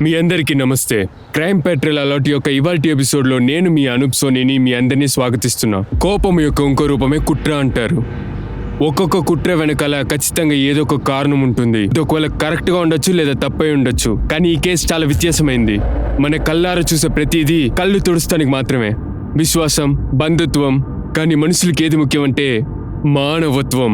మీ అందరికీ నమస్తే. Crime petrol alert యొక్క ఇవాల్టి ఎపిసోడ్లో నేను మీ అనూప్ సోనీని మీ అందరినీ స్వాగతిస్తున్నా. కోపం యొక్క ఇంకో రూపమే కుట్ర అంటారు. ఒక్కొక్క కుట్ర వెనకాల ఖచ్చితంగా ఏదో ఒక కారణం ఉంటుంది. ఇది ఒకవేళ కరెక్ట్గా ఉండొచ్చు లేదా తప్పై ఉండొచ్చు. కానీ ఈ కేసు చాలా వ్యత్యాసమైంది. మన కళ్ళారా చూసే ప్రతిదీ కళ్ళు తుడుస్తానికి మాత్రమే. విశ్వాసం, బంధుత్వం, కానీ మనుషులకి ఏది ముఖ్యమంటే మానవత్వం.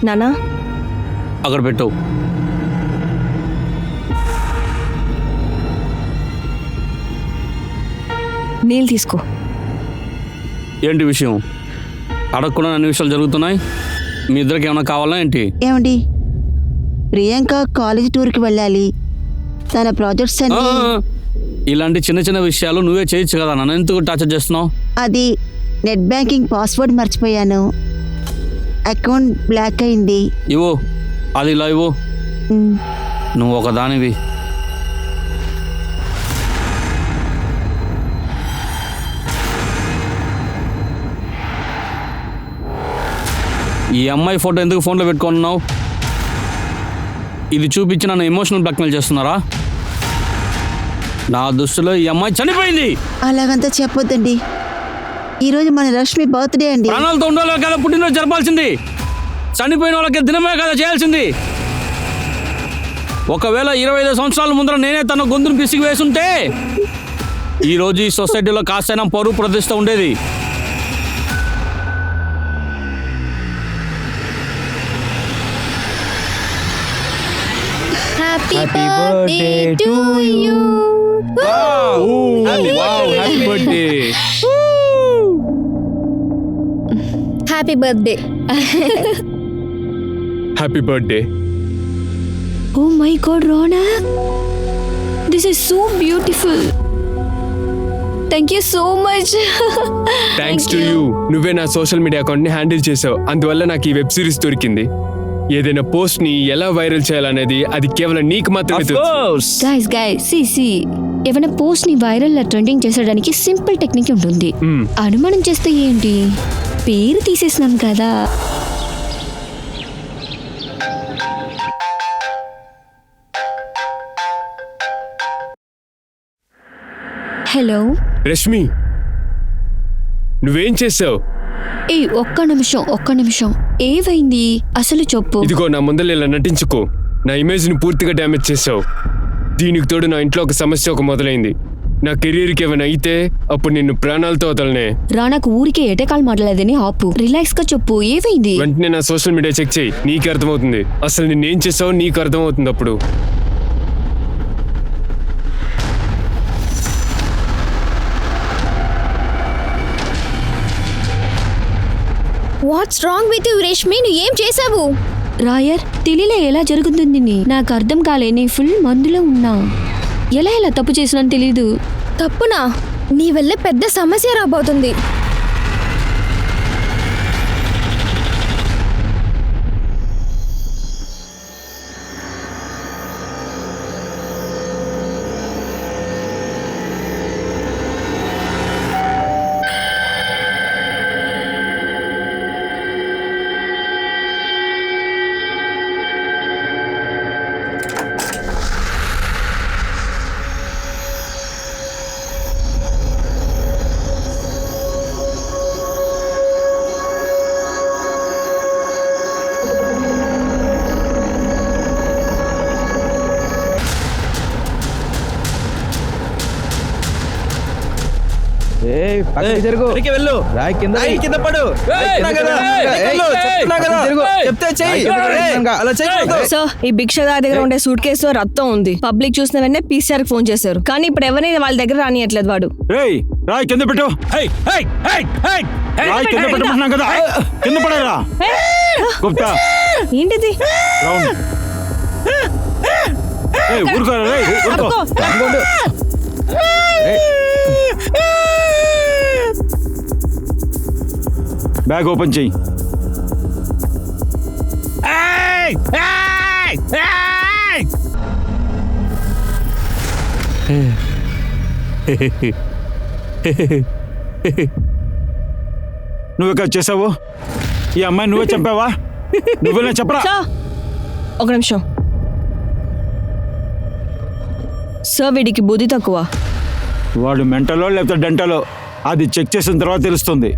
నానా అక్కడ పెట్టు. నీళ్ళు తీసుకో. ఏంటి విషయం? అడగకుండా అన్ని విషయాలు జరుగుతున్నాయి. మీ ఇద్దరికి ఏమైనా కావాలా ఏంటి? ఏమండి, ప్రియాంక కాలేజ్ టూర్కి వెళ్ళాలి. తన ప్రాజెక్ట్స్ అన్ని ఇలాంటి చిన్న చిన్న విషయాలు నువ్వే చేయొచ్చు కదా, నన్ను ఎందుకు టార్చర్ చేస్తున్నావు? అది నెట్ బ్యాంకింగ్ పాస్వర్డ్ మర్చిపోయాను. అకౌంట్ బ్లాక్ అయింది. ఇవ్వు, అది ఇలా ఇవ్వు. నువ్వు ఒక దానివి. ఈ అమ్మాయి ఫోటో ఎందుకు ఫోన్లో పెట్టుకున్నావు? ఇది చూపించి నన్ను ఎమోషనల్ బ్లాక్మెయిల్ చేస్తున్నారా? నా దృష్టిలో ఈ అమ్మాయి చనిపోయింది. అలాగంతా చెప్పొద్దండి. ఈరోజు మన రష్మి బర్త్డే అండి. ప్రాణాలతో ఉండాలి కదా పుట్టినరోజు జరపాల్సింది. చనిపోయిన వాళ్ళకి దినమే కదా చేయాల్సింది. ఒకవేళ 25 సంవత్సరాల ముందర నేనే తన గొంతును పిసికి వేసుంటే ఈరోజు ఈ సొసైటీలో కాస్తైనా పరువు ప్రతిష్ట ఉండేది. Happy birthday to you. Happy birthday. Happy birthday. Happy birthday. Oh my God, Ronak. This is so beautiful. Thank you so much. Thanks to you. నువ్వే నా సోషల్ మీడియా అకౌంట్ని హ్యాండిల్ చేసావు. అందువల్ల నాకు ఈ వెబ్ సిరీస్ దొరికింది. ఏదైనా పోస్ట్ని ఎలా వైరల్ చేయాలనేది అది కేవలం నీకు మాత్రమే తెలుసు. Guys, see. ఏమైనా పోస్ట్ ని వైరల్ ట్రెండింగ్ చేసేయడానికి సింపుల్ టెక్నిక్ ఉంటుంది. అనుమానం చేస్తే ఏంటి, పేరు తీసేసినాం కదా. హలో రష్మి, నువ్వేం చేసావు? ఒక్క నిమిషం ఏవైంది అసలు చెప్పు. ఇదిగో నా ముందర ఇలా నటించుకో. నా ఇమేజ్ని పూర్తిగా డ్యామేజ్ చేసావు. దీనికి తోడు నా ఇంట్లో ఒక సమస్య మొదలైంది. నా కెరీర్కి ఏమైనా అయితే అప్పుడు నిన్ను ప్రాణాలతో వదలనే. రానాకు ఊరికే ఎటకాలు మాట్లాడలేదని ఆపు. రిలాక్స్ గా చెప్పు, ఏవైంది? వెంటనే నా సోషల్ మీడియా చెక్ చేయి. నీకు అర్థమవుతుంది అసలు నిన్నేం చేసావు. నీకు అర్థమవుతుంది అప్పుడు. What's wrong with you Reshmi? నువ్వు ఏం చేసావు? రాయర్, తెలియలే ఎలా జరుగుతుంది. నాకు అర్థం కాలే. నీ ఫుల్ మందులో ఉన్నా. ఎలా తప్పు చేసినాను తెలీదు. తప్పునా? నీ వల్ల పెద్ద సమస్య రాబోతుంది. సో ఈ భిక్షదారి దగ్గర ఉండే సూట్ కేసు రక్తం ఉంది. పబ్లిక్ చూసిన వెంటనే పీసీఆర్ ఫోన్ చేశారు. కానీ ఇప్పుడు ఎవరిని వాళ్ళ దగ్గర రానియట్లేదు. వాడు రాయ్ కింద పెట్టు. ఏంటిది? బ్యాగ్ ఓపెన్ చెయ్యి. నువ్వు ఇక్కడ చేసావు? ఈ అమ్మాయి నువ్వే చంపావా? నువ్వేనా చెప్పరా? సార్ ఒక నిమిషం సార్, వీడికి బుద్ధి తక్కువ. వాడు మెంటలో లేకపోతే డెంటలో అది చెక్ చేసిన తర్వాత తెలుస్తుంది.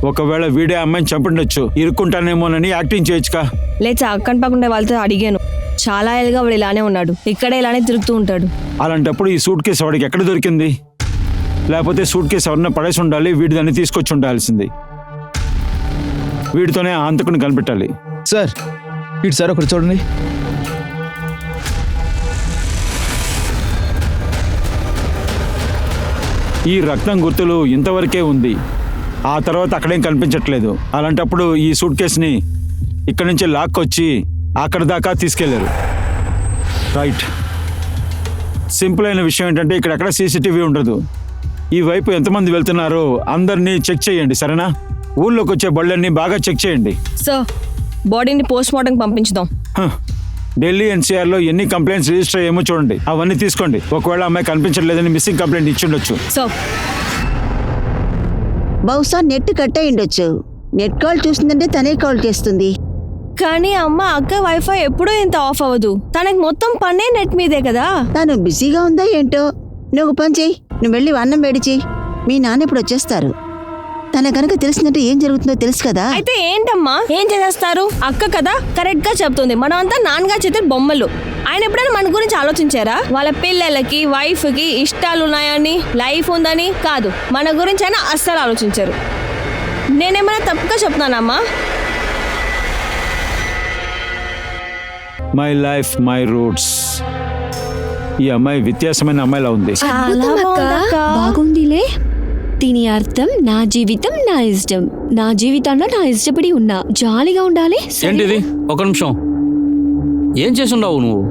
ఒకవేళ వీడే అమ్మాయిని చంపిండొచ్చు, ఇరుక్కుంటానేమోనని యాక్టింగ్ చేయొచ్చుగా. లేచా అక్కని పక్కనే వాళ్ళతో అడిగాను. చాలా ఏళ్ళుగా వాడు ఇలానే ఉన్నాడు, ఇక్కడే ఇలానే తిరుగుతూ ఉంటాడు. అలాంటప్పుడు ఈ సూట్ కేసు వాడికి ఎక్కడ దొరికింది? లేకపోతే సూట్ కేసు ఎవరన్నా పడేసి ఉండాలి, వీడి దాన్ని తీసుకొచ్చి ఉండాల్సింది. వీడితోనే ఆ హంతకుని కనిపెట్టాలి. సార్ ఇటు సార్ ఒకటి చూడండి. ఈ రక్తం గుర్తులు ఇంతవరకే ఉంది, ఆ తర్వాత అక్కడేం కనిపించట్లేదు. అలాంటప్పుడు ఈ సూట్ కేసుని ఇక్కడి నుంచి లాక్కొచ్చి అక్కడ దాకా తీసుకెళ్లారు. రైట్. సింపుల్ అయిన విషయం ఏంటంటే ఇక్కడ ఎక్కడ సీసీటీవీ ఉండదు. ఈ వైపు ఎంతమంది వెళ్తున్నారో అందరినీ చెక్ చేయండి, సరేనా? ఊళ్ళోకి వచ్చే బళ్ళన్నీ బాగా చెక్ చేయండి. సార్ బాడీని పోస్ట్ మార్టం పంపించుదాం. ఢిల్లీ ఎన్సీఆర్లో ఎన్ని కంప్లైంట్స్ రిజిస్టర్ అయ్యేమో చూడండి, అవన్నీ తీసుకోండి. ఒకవేళ అమ్మాయి కనిపించట్లేదని మిస్సింగ్ కంప్లైంట్ ఇచ్చిండొచ్చు. సార్ బహుశా నెట్ కట్ అయి ఉండొచ్చు. నెట్ కాల్ చూసిందంటే తనే కాల్ చేస్తుంది. కానీ అమ్మ అక్క వైఫై ఎప్పుడూ ఇంత ఆఫ్ అవ్వదు. తనకి మొత్తం పన్నే నెట్ మీదే కదా. తను బిజీగా ఉందా ఏంటో. నువ్వు పని చెయ్యి, నువ్వు వెళ్ళి అన్నం వేడి చెయ్యి. మీ నాన్న ఇప్పుడు వచ్చేస్తారు. తన కనుక తెలిసినట్టు ఏం జరుగుతుందో తెలుసు కదా. అయితే ఏంటమ్మా, ఏం చేసేస్తారు? అక్క కదా కరెక్ట్ గా చెప్తుంది. మనం అంతా నాన్నగారు చేతి బొమ్మలు. ఆయన ఎప్పుడైనా మన గురించి ఆలోచించారా? వాళ్ళ పిల్లలకి వైఫ్ కి ఇష్టాలు ఉన్నాయని, లైఫ్ ఉందని కాదు, మన గురించి అయినా అస్సలు ఆలోచించారు. నేనేమైనా తప్పుగా చెప్తున్నానమ్మా? My life my roots. ఈ అమ్మాయి వ్యత్యాసమైన అమ్మాయిలా ఉంది. అద్భుతం అక్క. బాగుందిలే. దీని అర్థం నా జీవితం నా ఇష్టం. నా జీవితంలో నా ఇష్టపడి ఉన్నా. జాలీగా ఉండాలి. ఏంటిది? ఒక నిమిషం. ఏం చేసుండవు నువ్వు?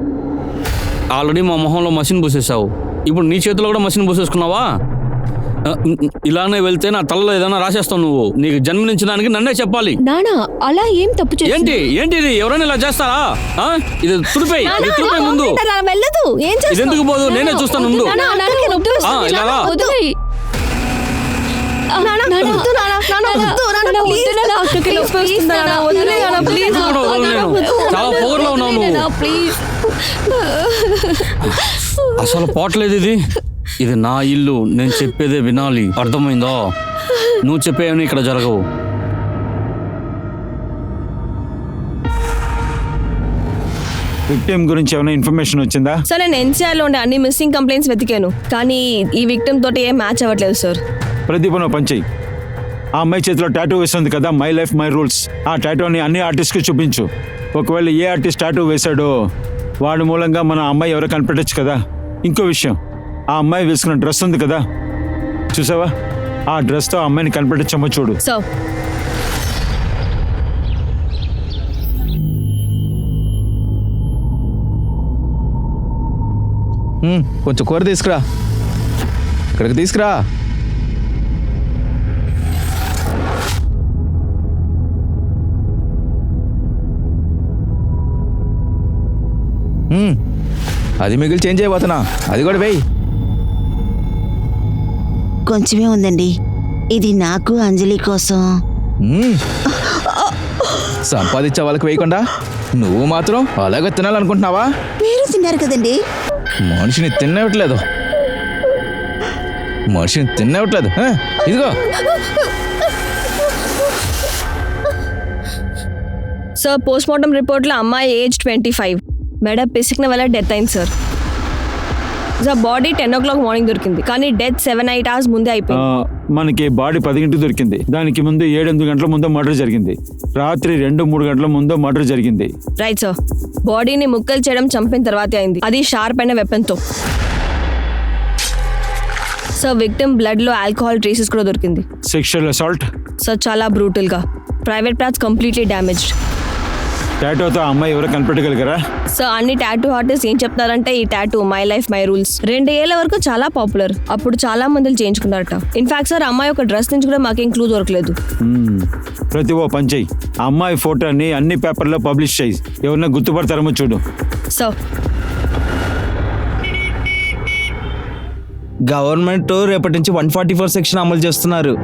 ఆల్రెడీ మా మొహంలో మసిన్ పూసేసావు. ఇప్పుడు నీ చేతిలో కూడా మసిన్ పూసేసుకున్నావా? ఇలానే వెళ్తే నా తలలో ఏదైనా రాసేస్తావు నువ్వు. నీకు జన్మనించడానికి నన్నే చెప్పాలి. నానా అలా ఏం తప్పు ఏంటి ఏంటిది? ఎవరైనా ఇలా చేస్తారా? ఇది తుడిపై ముందు. వెళ్ళదు. ఏం ఇది ఎందుకు పోదు? నేనే చూస్తాను ముందు. ఇలా రా. చాలా పొగరులో ఉన్నావు నువ్వు. అసలు పోవట్లేదు ఇది. ఇది నా ఇల్లు, నేను చెప్పేదే వినాలి, అర్థమైందో? నువ్వు చెప్పేవని ఇక్కడ జరగవు. విక్టిమ్ గురించి ఏమైనా ఇన్ఫర్మేషన్ వచ్చిందా? సార్ నేను ఎన్సీఆర్ లో ఉండే అన్ని మిస్సింగ్ కంప్లైంట్స్ వెతికాను, కానీ ఈ విక్టిమ్ తోటి ఏం మ్యాచ్ అవ్వట్లేదు సార్. ప్రదీప్ నువ్వు పని చెయ్యి. ఆ అమ్మాయి చేతిలో టాటూ వేస్తుంది కదా, మై లైఫ్ మై రూల్స్. ఆ టాటూని అన్ని ఆర్టిస్ట్కి చూపించు. ఒకవేళ ఏ ఆర్టిస్ట్ టాటూ వేశాడో వాడి మూలంగా మన అమ్మాయి ఎవరో కనిపెట్టచ్చు కదా. ఇంకో విషయం, ఆ అమ్మాయి వేసుకున్న డ్రెస్ ఉంది కదా, చూసావా? ఆ డ్రెస్తో ఆ అమ్మాయిని కనిపెట్టచ్చమ్మో చూడు. సార్ కొంచెం కూర తీసుకురా, ఇక్కడికి తీసుకురా. అది మిగిలి చేంజ్ అయిపోతున్నా, అది కూడా వేయి. కొంచెమే ఉందండి, ఇది నాకు అంజలి కోసం. సంపాదించే వాళ్ళకి వేయకుండా నువ్వు మాత్రం అలాగే తినాలనుకుంటున్నావా? మీరు తిన్నారు కదండి. మనిషిని తిన్నవట్లేదు, మనిషిని తిన్నవట్లేదు. ఇదిగో సార్, పోస్ట్ మార్టం రిపోర్ట్లో అమ్మాయి ఏజ్ 25, మెడ పిసికిన వల్ల డెత్ అయింది sir. Sir body 10 o'clock morning దొరికింది, కానీ డెత్ 7-8 hours ముందే అయిపోయింది. మనకి బాడీ 10 గంటలకు దొరికింది. దానికి ముందు 7-8 గంటల ముందో మర్డర్ జరిగింది. రాత్రి 2-3 గంటల ముందో మర్డర్ జరిగింది. Right sir. బాడీని ముక్కలు చేయడం చంపిన తర్వాతే అయింది, అది షార్ప్ అయిన వెపన్తో. సార్ విక్టిమ్ బ్లడ్ లో ఆల్కహాల్ ట్రేసెస్ కూడా దొరికింది. Sexual assault. సార్ చాలా బ్రూటల్ గా. Private parts completely damaged. టాటోతో ఆ అమ్మాయి ఎవరో కనిపెట్టగలిగారా? సో అన్ని టాటూ ఆర్టిస్ట్ ఏం చెప్తారంటే ఈ tattoo my life my rules 2 ఏళ్ల వరకు చాలా పాపులర్. అప్పుడు చాలా మంది చేయించుకున్నారట. ఇన్ఫాక్ట్ సార్ అమ్మాయి ఒక డ్రెస్ నుంచి కూడా మాకేం క్లూ దొరకలేదు. ప్రతి ఓ పని చెయ్యి, ఆ అమ్మాయి ఫోటోని అన్ని పేపర్లో పబ్లిష్ చేయి. ఎవరన్నా గుర్తుపడతారేమో చూడు. సో గవర్నమెంట్ రేపటి నుంచి 144 సెక్షన్ అమలు చేస్తున్నారు.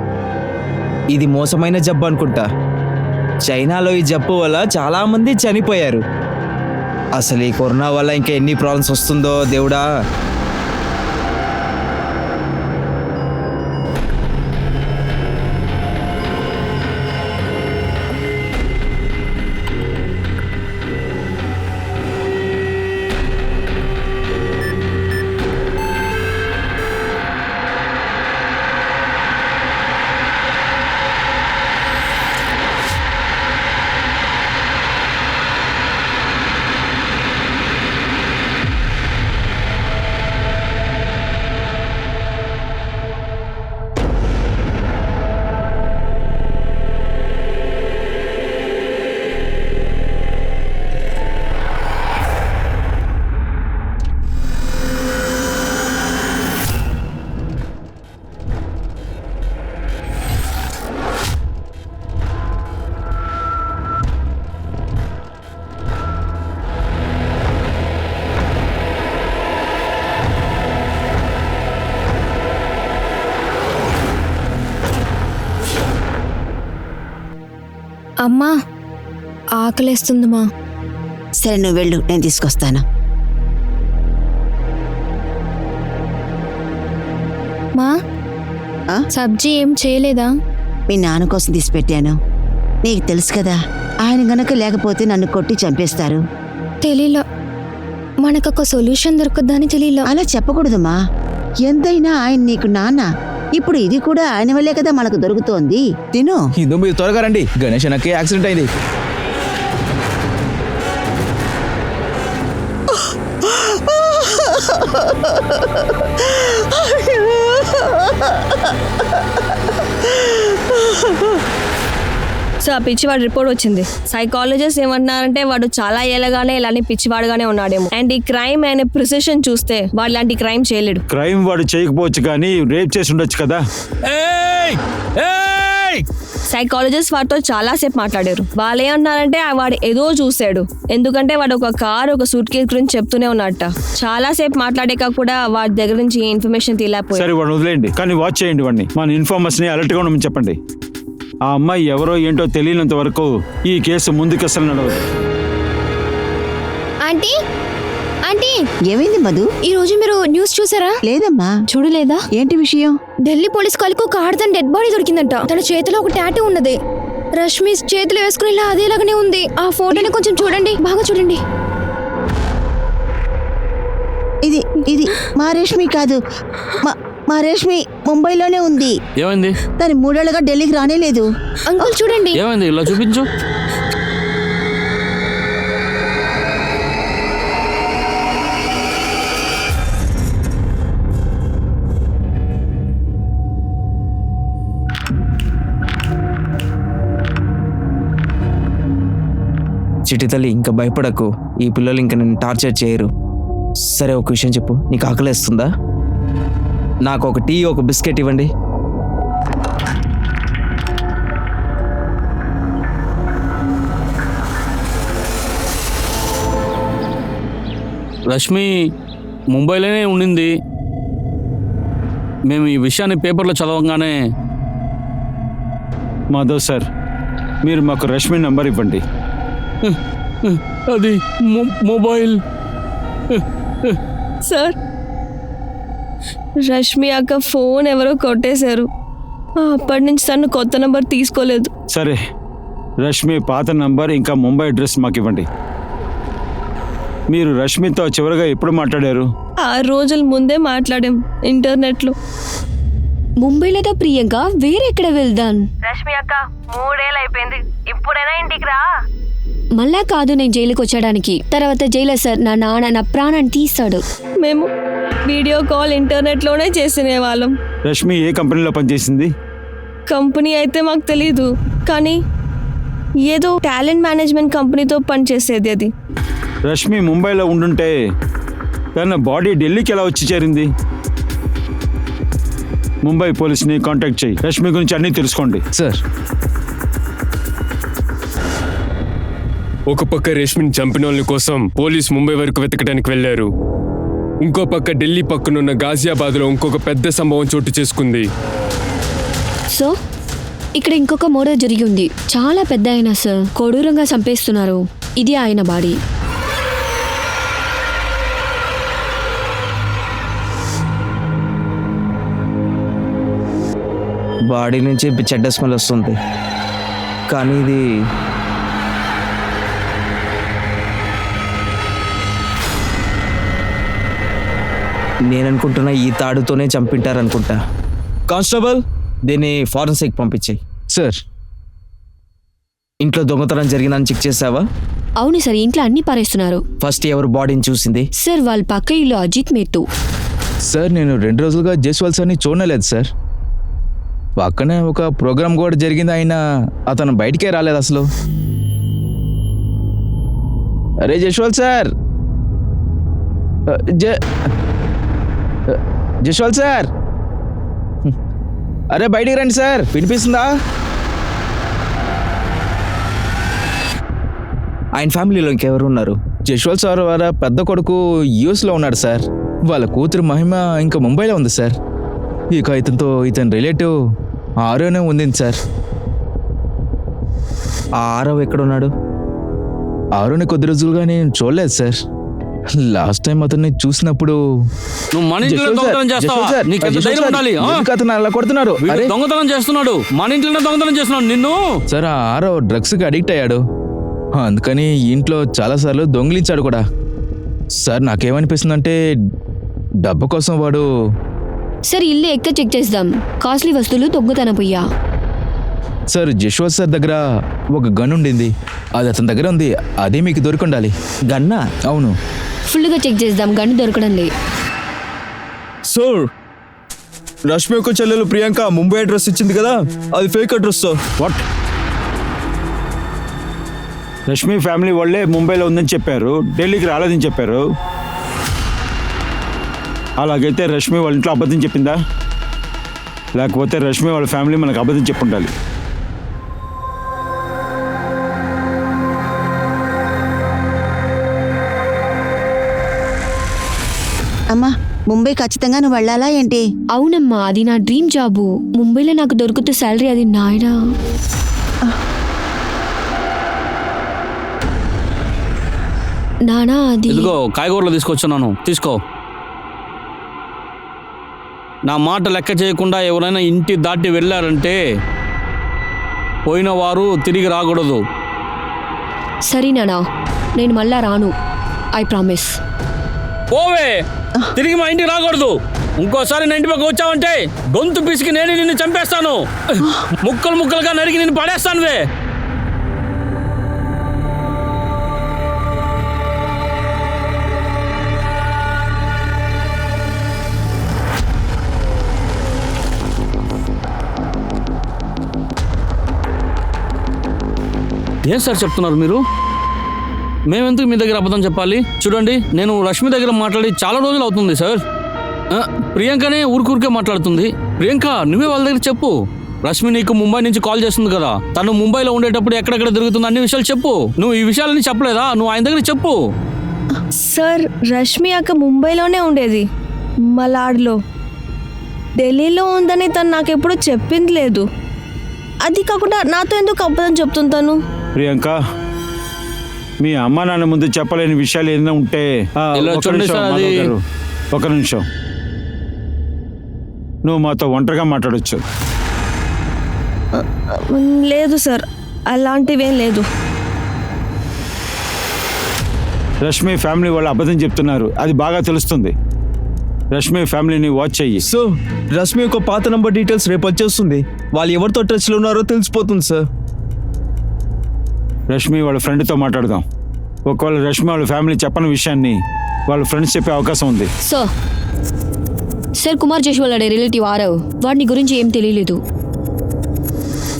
ఇది మోసమైన జబ్బు అనుకుంటా. చైనాలో ఈ జబ్బు వల్ల చాలా మంది చనిపోయారు. అసలు ఈ కరోనా వల్ల ఇంకా ఎన్ని ప్రాబ్లమ్స్ వస్తుందో దేవుడా. అమ్మా ఆకలేస్తుందమ్మా. సరే నువ్వు వెళ్ళు, నేను తీసుకొస్తాను. మా ఆ? సబ్జీ ఏం చేయలేదా? మీ నాన్న కోసం తీసి పెట్టాను. నీకు తెలుసు కదా, ఆయన గనక లేకపోతే నన్ను కొట్టి చంపేస్తారు. తెలీలా, మనకొక సొల్యూషన్ దొరకద్దని తెలీలా. అలా చెప్పకూడదమ్మా. ఎంతైనా ఆయన నీకు నాన్న. ఇప్పుడు ఇది కూడా ఆయన వల్లే కదా మనకు దొరుకుతోంది. తిను. హిందూ మీరు త్వరగా రండి, గణేష్ అన్నకి యాక్సిడెంట్ అయింది. సో ఆ పిచ్చివాడు రిపోర్ట్ వచ్చింది. సైకాలజిస్ట్ ఏమంటున్నారంటే వాడు చాలా ఏళ్ళగానే ఇలాంటి పిచ్చివాడుగానే ఉన్నాడేమో. అండ్ ఈ క్రైమ్ అనే ప్రిసిషన్ చూస్తే వాడు ఇలాంటి క్రైమ్ చేయలేడు. క్రైమ్ వాడు చేయకపోవచ్చు కానీ రేప్ చేసి ఉండొచ్చు కదా. సైకాలజిస్ట్ వాడితో చాలా సేపు మాట్లాడారు. వాళ్ళు ఏమన్నారంటే వాడు ఏదో చూసాడు. ఎందుకంటే వాడు ఒక కార్ ఒక సూట్ కేస్ గురించి చెప్తూనే ఉన్నట్ట. చాలా సేపు మాట్లాడాక కూడా వాడి దగ్గర నుంచి ఏ ఇన్ఫర్మేషన్ తీయలేకపోయారు. సరే వాడిని వదిలేయండి, కానీ వాచ్ చేయండి వాడిని. మన ఇన్ఫార్మర్స్ ని అలర్ట్ గా ఉండమని చెప్పండి. ఆ అమ్మాయి ఎవరో ఏంటో తెలియనంత వరకు ఈ కేసు ముందుకు అసలు నడవదు. ఆంటీ ఆంటీ, ఏమైంది మధు? ఈ రోజు మీరు న్యూస్ చూసారా? లేదమ్మా. చూడలేదా? ఏంటి విషయం? ఢిల్లీ పోలీస్ కాలికి ఒక ఆడదాని డెడ్ బాడీ దొరికిందంట. తన చేతిలో ఒక టాటూ ఉన్నది. రష్మి చేతిలో వేసుకుని ఇలా అదేలాగానే ఉంది. ఆ ఫోటోని కొంచెం చూడండి, బాగా చూడండి. ఇది ఇది మా రేష్మి కాదు. మా రేష్మి ముంబైలోనే ఉంది. ఏమైంది? తను 3 ఏళ్లుగా ఢిల్లీకి రానే లేదు. అంకుల్ చూడండి. ఏమైంది? ఇలా చూపించు. చిట్టి తల్లి, ఇంకా భయపడకు. ఈ పిల్లలు ఇంకా నేను టార్చర్ చేయరు. సరే ఒక విషయం చెప్పు, నీకు ఆకలేస్తుందా? నాకు ఒక టీ ఒక బిస్కెట్ ఇవ్వండి. రష్మి ముంబైలోనే ఉండింది. మేము ఈ విషయాన్ని పేపర్లో చదవగానే మాధవ్ సార్, మీరు మాకు రష్మి నంబర్ ఇవ్వండి. అది మొబైల్. సార్, రష్మి అక్క ఫోన్ ఎవరో కొట్టేశారు. అప్పటి నుంచి తను కొత్త నంబర్ తీసుకోలేదు. సరే, రష్మి పాత నంబర్ ఇంకా ముంబై అడ్రస్ మాకు ఇవ్వండి. మీరు రష్మితో చివరిగా ఎప్పుడు మాట్లాడారు? 6 రోజుల ముందే మాట్లాడాం ఇంటర్నెట్లో. ముంబైలో ప్రియంక వేరెక్కడ వెళ్దాం? రష్మి అక్క 3 ఏళ్ళు అయిపోయింది, ఇప్పుడైనా ఇంటికి రా. మళ్ళా కాదు నేను జైలుకి వచ్చడానికి. తర్వాత జైలర్ సార్ నా నాన్న నా ప్రాణాన్ని తీస్తాడు. మేము వీడియో కాల్ ఇంటర్నెట్లోనే చేసినే వాళ్ళం. రష్మి ఏ కంపెనీలో పనిచేసింది? కంపెనీ అయితే మాకు తెలీదు, కానీ ఏదో టాలెంట్ మేనేజ్మెంట్ కంపెనీతో పనిచేసేది అది. రష్మి ముంబైలో ఉండుంటే తన బాడీ ఢిల్లీకి ఎలా వచ్చి చేరింది? ముంబై పోలీస్ని కాంటాక్ట్ చేయి, రష్మి గురించి అన్నీ తెలుసుకోండి. సార్. ఒక పక్క రేష్మిని చంపిన వాళ్ళ కోసం పోలీస్ ముంబై వరకు వెతకడానికి వెళ్లారు. ఇంకో పక్క ఢిల్లీ పక్కనున్న గాజియాబాద్లో ఇంకొక పెద్ద సంభవం చోటు చేసుకుంది. సో ఇక్కడ ఇంకొక మర్డర్ జరిగి ఉంది. చాలా పెద్ద ఆయన సార్, కొడూరంగా చంపేస్తున్నారు. ఇది ఆయన బాడీ. బాడీ నుంచి చెడ్డ స్మెల్ వస్తుంది, కానీ ఇది నేననుకుంటున్నా ఈ తాడుతోనే చంపింటారనుకుంటా. కానిస్టేబుల్, దీన్ని ఫారెన్సిక్ పంపించేయి. సార్, ఇంట్లో దొంగతనం జరిగిందని చెక్ చేసావా? అవును సార్, ఇంట్లో అన్ని పారేస్తున్నారు. ఫస్ట్ ఎవరు బాడీని చూసింది? సార్ వాళ్ళ పక్క ఇల్లు అజిత్ మేత్తు. సార్, నేను 2 రోజులుగా జస్వాల్ సార్ని చూడలేదు సార్. పక్కనే ఒక ప్రోగ్రామ్ కూడా జరిగింది, అయినా అతను బయటికే రాలేదు అసలు. అరే జస్వాల్ సార్, జస్వాల్ సార్, అరే బయటికి రండి సార్, వినిపిస్తుందా? ఆయన ఫ్యామిలీలో ఇంకెవరు ఉన్నారు? జస్వాల్ సార్ వాళ్ళ పెద్ద కొడుకు యూఎస్లో ఉన్నాడు సార్. వాళ్ళ కూతురు మహిమ ఇంకా ముంబైలో ఉంది సార్. ఇక ఇతని రిలేటివ్ ఆరోనే ఉంది సార్. ఆ ఆరవ్ ఎక్కడున్నాడు? ఆరోని కొద్ది రోజులుగా నేను చూడలేదు సార్. లాస్ట్ టైం అతన్ని చూసినప్పుడు నువ్వు మన ఇంట్లో దొంగతనం చేస్తావా? నీకు ఎంత ధైర్యం ఉండాలి? అతను అలా కొడుతున్నారు. వీడు అరే దొంగతనం చేస్తున్నాడు, మన ఇంట్లోనే దొంగతనం చేస్తున్నాడు నిన్ను. సార్, ఆ ఆరో డ్రగ్స్కి అడిక్ట్ అయ్యాడు, అందుకని ఇంట్లో చాలాసార్లు దొంగిలించాడు కూడా. సార్, నాకేమనిపిస్తుందంటే డబ్బు కోసం వాడు. సార్ ఇల్లు ఎక్క చెక్ చేద్దాం. కాస్ట్లీ వస్తువులు దొంగతనం పోయా. సార్, జశ్వంత్ సార్ దగ్గర ఒక గన్ ఉండింది, అది అతని దగ్గర ఉంది. అదే మీకు దొరికిండాలి. గన్నా? అవును. ఫుల్గా చెక్ చేద్దాం, గన్ను దొరకడం లే. సార్, రష్మి యొక్క చెల్లెలు ప్రియాంక ముంబై అడ్రస్ ఇచ్చింది కదా, అది fake address sir. What? Rashmi family వాళ్ళే ముంబైలో ఉందని చెప్పారు, ఢిల్లీకి రాలేదని చెప్పారు. అలాగైతే రష్మి వాళ్ళ ఇంట్లో అబద్ధం చెప్పిందా? లేకపోతే రష్మి వాళ్ళ ఫ్యామిలీ మనకు అబద్ధం చెప్పుండాలి. అమ్మా, ముంబై ఖచ్చితంగా నువ్వు వెళ్ళాలా ఏంటి? అవునమ్మా, అది నా డ్రీమ్ జాబు. ముంబైలో నాకు దొరుకుతూ శాలరీ అది నాయనా. నానా అది ఇదిగో కాయగూరలు తీసుకొచ్చున్నాను, తీసుకో. నా మాట లెక్క చేయకుండా ఎవరైనా ఇంటి దాటి వెళ్ళారంటే పోయిన వారు తిరిగి రాకూడదు. సరే నానా, నేను మళ్ళా రాను. I promise. పోవే, తిరిగి మా ఇంటికి రాకూడదు. ఇంకోసారి నా ఇంటి పక్క వచ్చావంటే గొంతు పిసికి నేను నిన్ను చంపేస్తాను. ముక్కలు ముక్కలుగా నరికి నిన్ను పడేస్తాను వే. ఏం సార్ చెప్తున్నారు మీరు? మేమెందుకు మీ దగ్గర అబద్ధం చెప్పాలి? చూడండి, నేను రష్మి దగ్గర మాట్లాడి చాలా రోజులు అవుతుంది సార్. ప్రియాంకనే ఊరికే మాట్లాడుతుంది. ప్రియాంక, నువ్వే వాళ్ళ దగ్గర చెప్పు. రష్మి నీకు ముంబై నుంచి కాల్ చేస్తుంది కదా, తను ముంబైలో ఉండేటప్పుడు ఎక్కడెక్కడ తిరుగుతుంది అన్ని విషయాలు చెప్పు. నువ్వు ఈ విషయాలన్నీ చెప్పలేదా? నువ్వు ఆయన దగ్గర చెప్పు. సార్, రష్మి అక్క ముంబైలోనే ఉండేది, మలాడ్లో. ఢిల్లీలో ఉందని తను నాకెప్పుడు చెప్పింది లేదు. అది కాకుండా నాతో ఎందుకు అబద్ధం చెప్తుంటాను? ప్రియాంక, మీ అమ్మ నాన్న ముందు చెప్పలేని విషయాలు ఏదైనా ఉంటే ఒక నిమిషం, నువ్వు మాతో ఒంటరిగా మాట్లాడొచ్చు. లేదు సార్, అలాంటివేం లేదు. రష్మి ఫ్యామిలీ వాళ్ళు అబద్ధం చెప్తున్నారు, అది బాగా తెలుస్తుంది. రష్మి ఫ్యామిలీని వాచ్ చెయ్యి. సో రష్మి యొక్క పాత నంబర్ డీటెయిల్స్ రేపు వచ్చేస్తుంది. వాళ్ళు ఎవరితో టచ్లో ఉన్నారో తెలిసిపోతుంది సార్. రష్మి వాళ్ళ ఫ్రెండ్తో మాట్లాడదాం. ఒకవేళ రష్మి వాళ్ళ ఫ్యామిలీ చెప్పని విషయాన్ని వాళ్ళ ఫ్రెండ్స్ చెప్పే అవకాశం ఉంది. సార్, కుమార్ జశ్వాల్ రిలేటివ్ ఆరవ్, వాడిని గురించి ఏం తెలియలేదు.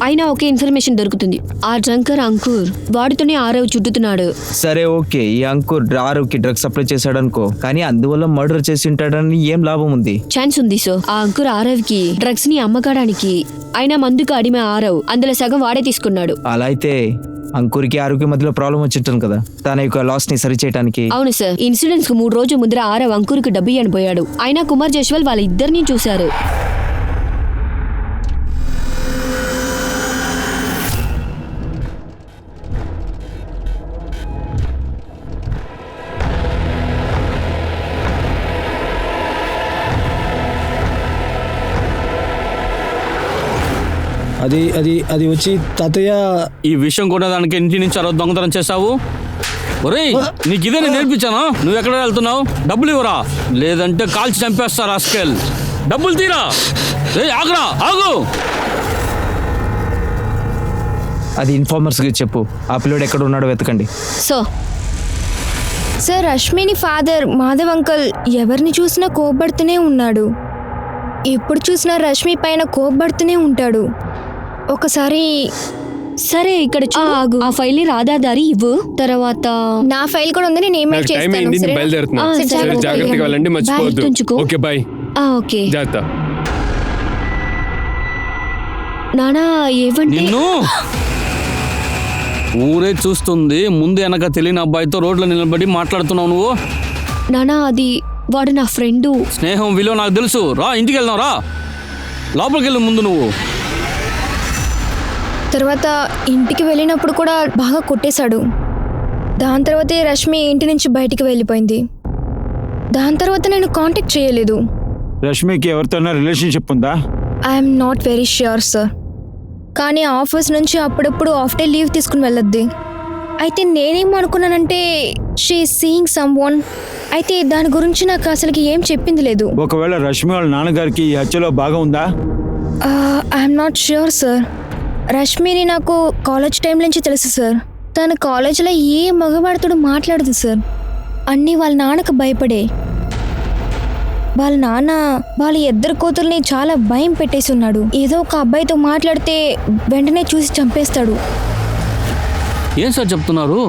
అయినా ఒకే ఇన్ఫర్మేషన్ దొరుకుతుంది. ఆ డ్రంకర్ అంకుర్ వాడితోనే ఆరవ్ చుట్టుతున్నాడు. సరే ఓకే, ఈ అంకుర్ ఆరుకి డ్రగ్స్ సప్లై చేశాడు అనుకో, కానీ అందువల్ల మర్డర్ చేసి ఉంటాడని ఏం లాభం ఉంది? ఛాన్స్ ఉంది సో. ఆ అంకుర్ ఆరవ్ కి డ్రగ్స్ ని అమ్మకాడానికి అయినా మందుకు అడిమే ఆరవ్ అందులో సగం వాడే తీసుకున్నాడు. అలా అయితే అంకుర్కి ఆరుకి మధ్యలో ప్రాబ్లం వచ్చింటాను కదా, తన యొక్క లాస్ ని సరి చేయడానికి. అవును సార్, ఇన్సిడెంట్స్ కు 3 రోజుల ముందర ఆరవ్ అంకుర్కి డబ్బు ఇయ్యని పోయాడు. అయినా కుమార్ జైస్వాల్ వాళ్ళ ఇద్దరిని చూశారు. అది అది అది వచ్చి తాతయ్య. ఈ విషయం కూడా దానికి ఇంటి నుంచి అరవై దొంగతనం చేశావు. ఒరేయ్, నీకు ఇదే నేను నేర్పించానా? నువ్వు ఎక్కడ వెళ్తున్నావు? డబ్బులు ఇవ్వరా, లేదంటే కాల్చి చంపేస్తారు. అస్కెల్, డబ్బులు తీరా. రే ఆగురా, ఆగు. అది ఇన్ఫార్మర్స్ కి చెప్పు, ఆ పిల్లోడు ఎక్కడ ఉన్నాడో వెతకండి. సో సార్, రష్మిని ఫాదర్ మాధవ్ అంకల్ ఎవరిని చూసినా కోప్పడుతూనే ఉన్నాడు. ఎప్పుడు చూసినా రష్మి పైన కోప్పడుతూనే ఉంటాడు. ఒకసారి సరే ఇక్కడ ఆగు, ఆ ఫైల్ ని రాధాదారి ఇవ్వు. తర్వాత నా ఫైల్ కూడా ఉంది, నేను ఏమైనా నాకు టైం అయింది, నేను బయలుదేరుతున్నా. సరే, జాగ్రత్తగా వెళ్ళండి, మర్చిపోవద్దు. Okay, bye. ఓకే జాగ్రత్త. నానా ఏవండి, నిన్ను ఊరే చూస్తుంది. ముందు వెనక తెలియని అబ్బాయితో రోడ్లో నిలబడి మాట్లాడుతున్నావు నువ్వు. నానా అది వాడు నా ఫ్రెండు. స్నేహం విలువ నాకు తెలుసు. రా, ఇంటికి వెళ్దాం. రా, లోపలికి వెళ్ళు ముందు నువ్వు. తర్వాత ఇంటికి వెళ్ళినప్పుడు కూడా బాగా కొట్టేశాడు. దాని తర్వాతే రష్మి ఇంటి నుంచి బయటికి వెళ్ళిపోయింది. దాని తర్వాత నేను కాంటాక్ట్ చేయలేదు. రష్మికి ఎవరితోనా రిలేషన్షిప్ ఉందా? I'm not very sure sir, కానీ ఆఫీస్ నుంచి అప్పుడప్పుడు హాఫ్ డే లీవ్ తీసుకుని వెళ్ళొద్ది. అయితే నేనేం అనుకున్నానంటే షీ సీయింగ్ సమ్ వన్. అయితే దాని గురించి నాకు అసలుకి ఏం చెప్పింది లేదు. ఒకవేళ రష్మి వాళ్ళ నాన్నగారికి ఈ హత్యలో భాగం ఉందా? I'm not sure sir. రష్మిని నాకు కాలేజ్ టైం నుంచి తెలుసు సార్. తన కాలేజీలో ఏ మగవాడితో మాట్లాడదు సార్. అన్నీ వాళ్ళ నాన్నకు భయపడే. వాళ్ళ నాన్న వాళ్ళ ఇద్దరు కూతుర్ని చాలా భయం పెట్టేసి ఉన్నాడు. ఏదో ఒక అబ్బాయితో మాట్లాడితే వెంటనే చూసి చంపేస్తాడు. ఏం సార్ చెప్తున్నారు?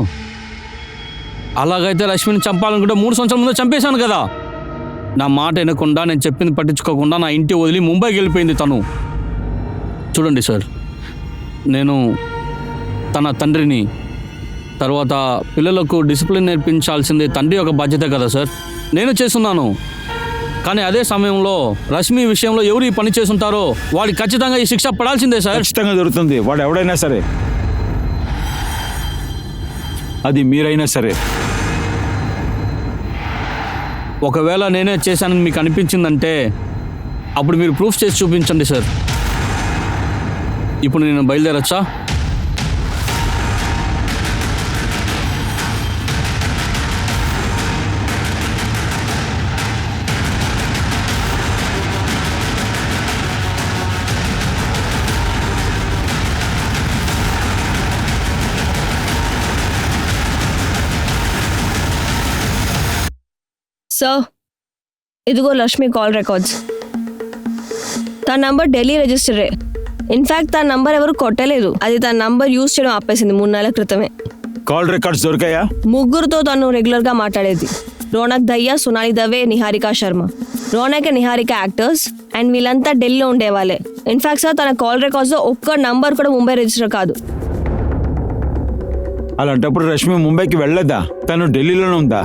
అలాగైతే రష్మిని చంపాలనుకుంటే 3 సంవత్సరాల ముందు చంపేశాను కదా. నా మాట వినకుండా, నేను చెప్పింది పట్టించుకోకుండా నా ఇంటి వదిలి ముంబైకి వెళ్ళిపోయింది తను. చూడండి సార్, నేను తన తండ్రిని. తర్వాత పిల్లలకు డిసిప్లిన్ నేర్పించాల్సింది తండ్రి యొక్క బాధ్యత కదా సార్. నేను చేస్తున్నాను. కానీ అదే సమయంలో రష్మి విషయంలో ఎవరు ఈ పని చేసుంటారో వాడికి ఖచ్చితంగా ఈ శిక్ష పడాల్సిందే సార్. ఖచ్చితంగా దొరుకుతుంది, వాడు ఎవడైనా సరే. అది మీరైనా సరే. ఒకవేళ నేనే చేశానని మీకు అనిపించిందంటే అప్పుడు మీరు ప్రూఫ్ చేసి చూపించండి సార్. ఇప్పుడు నేను బయలుదేరచ్చా? సార్, ఇదిగో లక్ష్మి కాల్ రికార్డ్స్. తన నంబర్ ఢిల్లీ రిజిస్టరే. ఇన్ఫాక్ట్ తన నంబర్ ఎవరు కొట్టలేదు. అది తన నంబర్ యూజ్ చేయడం ఆపేసింది 3 నెలల క్రితమే. Call records దొరికాయా? 3 తను రెగ్యులర్గా మాట్లాడేది. Ronak Dayya, Sonali Dave, Niharika Sharma. Ronak and Niharika actors and వీళ్ళంతా ఢిల్లీలో ఉండేవాళ్ళే. ఇన్ఫాక్ట్ సార్, తన కాల్ రికార్డ్స్లో ఒక్క నంబర్ కూడా ముంబై రిజిస్టర్ కాదు. అలాంటప్పుడు రష్మి ముంబైకి వెళ్ళదా? తను ఢిల్లీలోనే ఉందా?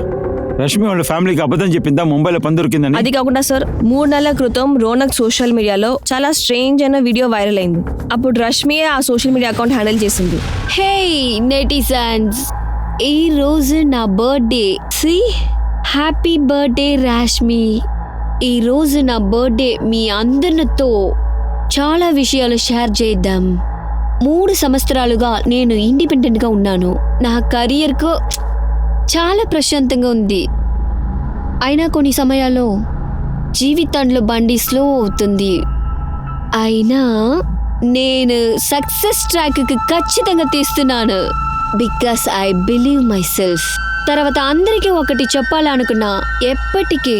రష్మి వాళ్ళ ఫ్యామిలీకి అబద్ధం చెప్పిందా ముంబైలో పని దొరికిందని? అది కాకుండా సార్, 3 నెలల క్రితం రోనక్ సోషల్ మీడియాలో చాలా స్ట్రేంజ్ అయిన వీడియో వైరల్ అయింది. అప్పుడు రష్మియే ఆ సోషల్ మీడియా అకౌంట్ హ్యాండిల్ చేసింది. హే నెటిజన్స్, ఈ రోజు నా birthday. See, happy birthday Rashmi. ఈ రోజు నా బర్త్డే. మీ అందరితో చాలా విషయాలు షేర్ చేద్దాం. 3 సంవత్సరాలుగా నేను ఇండిపెండెంట్గా ఉన్నాను. నా కెరియర్కు చాలా ప్రశాంతంగా ఉంది. అయినా కొన్ని సమయాల్లో జీవితంలో బండి స్లో అవుతుంది. అయినా నేను సక్సెస్ ట్రాక్కి ఖచ్చితంగా తీస్తున్నాను. Because I believe my self. తర్వాత అందరికీ ఒకటి చెప్పాలనుకున్నా, ఎప్పటికీ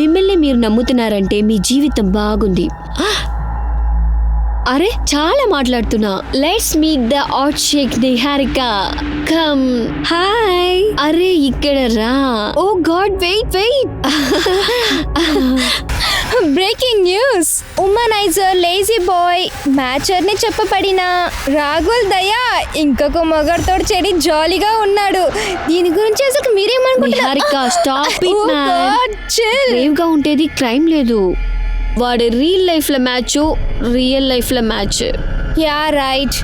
మిమ్మల్ని మీరు నమ్ముతున్నారంటే మీ జీవితం బాగుంది. అరే చాలా మాట్లాడుతున్నా. Let's meet the out shake Niharika. Come. Hi. అరే ఇక్కడ రా. Oh god, wait. Breaking news, womanizer lazy boy matcher ని చెప్పబడిన రాఘుల్ దయా ఇంకొక మగర్తో చెడి జాలీగా ఉన్నాడు. దీని గురించి అసలు నిహారిక, stop it, man. మీరేమనుకుంటున్నారు? బ్రేవ్ గా ఉండేది క్రైమ్ లేదు. వాడు రియల్ లైఫ్ లో మ్యాచ్, రియల్ లైఫ్ లో మ్యాచ్. Yeah right.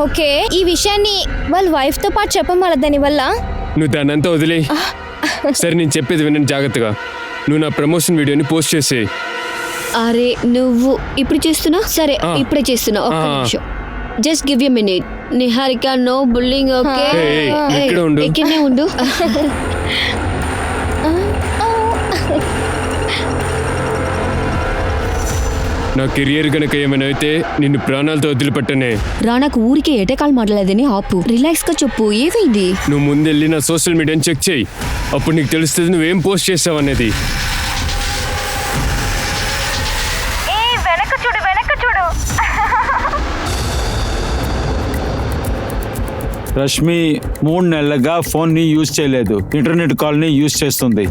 ఓకే, ఈ విషయాన్ని వాళ్ళ వైఫ్ తో పాటు చెప్పమల దాని వల్ల. నువ్వు దానంతా వదిలే. సరే నేను చెప్పేది వినండి జాగ్రత్తగా. నువ్వు నా ప్రమోషన్ వీడియోని పోస్ట్ చేసే. అరే నువ్వు ఇప్పుడు చేస్తున్నా? సరే ఇప్పుడే చేస్తున్నా. ఒక్క నిమిషం, just give you minute. Niharika, no bullying, okay? ఇక్కడే ఉండు. ఇక్కడనే ఉండు. నా కెరియర్ గనక ఏమైనా అయితే నిన్ను ప్రాణాలతో వదిలిపెట్టనే. రానాకు ఊరికే ఎటకాలు మాట్లాడలేదని ఆపు. రిలాక్స్ గా చెప్పు, ఏమైంది? నువ్వు ముందెళ్ళి నా సోషల్ మీడియాని చెక్ చేయి. అప్పుడు నీకు తెలుస్తుంది నువ్వేం పోస్ట్ చేసావు అనేది. రష్మి 3 నెలలుగా ఫోన్ని యూజ్ చేయలేదు, ఇంటర్నెట్ కాల్ని యూజ్ చేస్తుంది.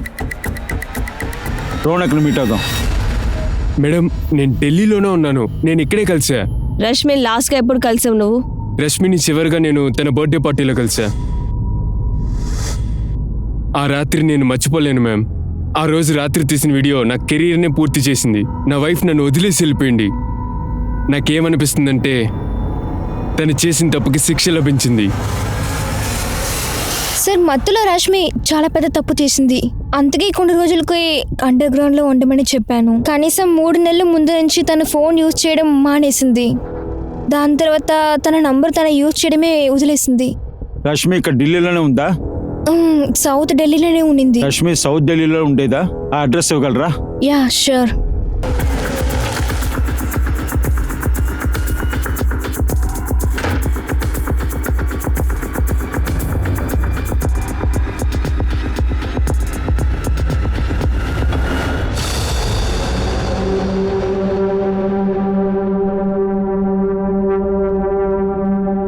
రోనక్ని మీట్ అవుదాం. మేడం, నేను ఢిల్లీలోనే ఉన్నాను. నేను ఇక్కడే కలిసా. రష్మి లాస్ట్ గా ఎప్పుడు కలిసావు నువ్వు? రష్మిని చివరిగా నేను తన బర్త్డే పార్టీలో కలిసా. ఆ రాత్రి నేను మర్చిపోలేను మ్యామ్. ఆ రోజు రాత్రి తీసిన వీడియో నా కెరీర్నే పూర్తి చేసింది. నా వైఫ్ నన్ను వదిలేసి వెళ్ళిపోయింది. నాకేమనిపిస్తుందంటే తను చేసిన తప్పుకి శిక్ష లభించింది. సార్, మత్తులో రష్మి చాలా పెద్ద తప్పు చేసింది. అందుకే కొన్ని రోజులకి అండర్ గ్రౌండ్ లో ఉండమని చెప్పాను. కనీసం 3 నెలల ముందు నుంచి తన ఫోన్ యూజ్ చేయడం మానేసింది. దాని తర్వాత తన నంబర్ తన యూజ్ చేయడమే వదిలేసింది. రష్మి ఇక్కడ ఢిల్లీలోనే ఉందా? సౌత్ ఢిల్లీలోనే ఉండింది. రష్మి సౌత్ ఢిల్లీలో ఉండేదా? ఆ అడ్రస్ ఇవ్వగలరా? Yeah sure.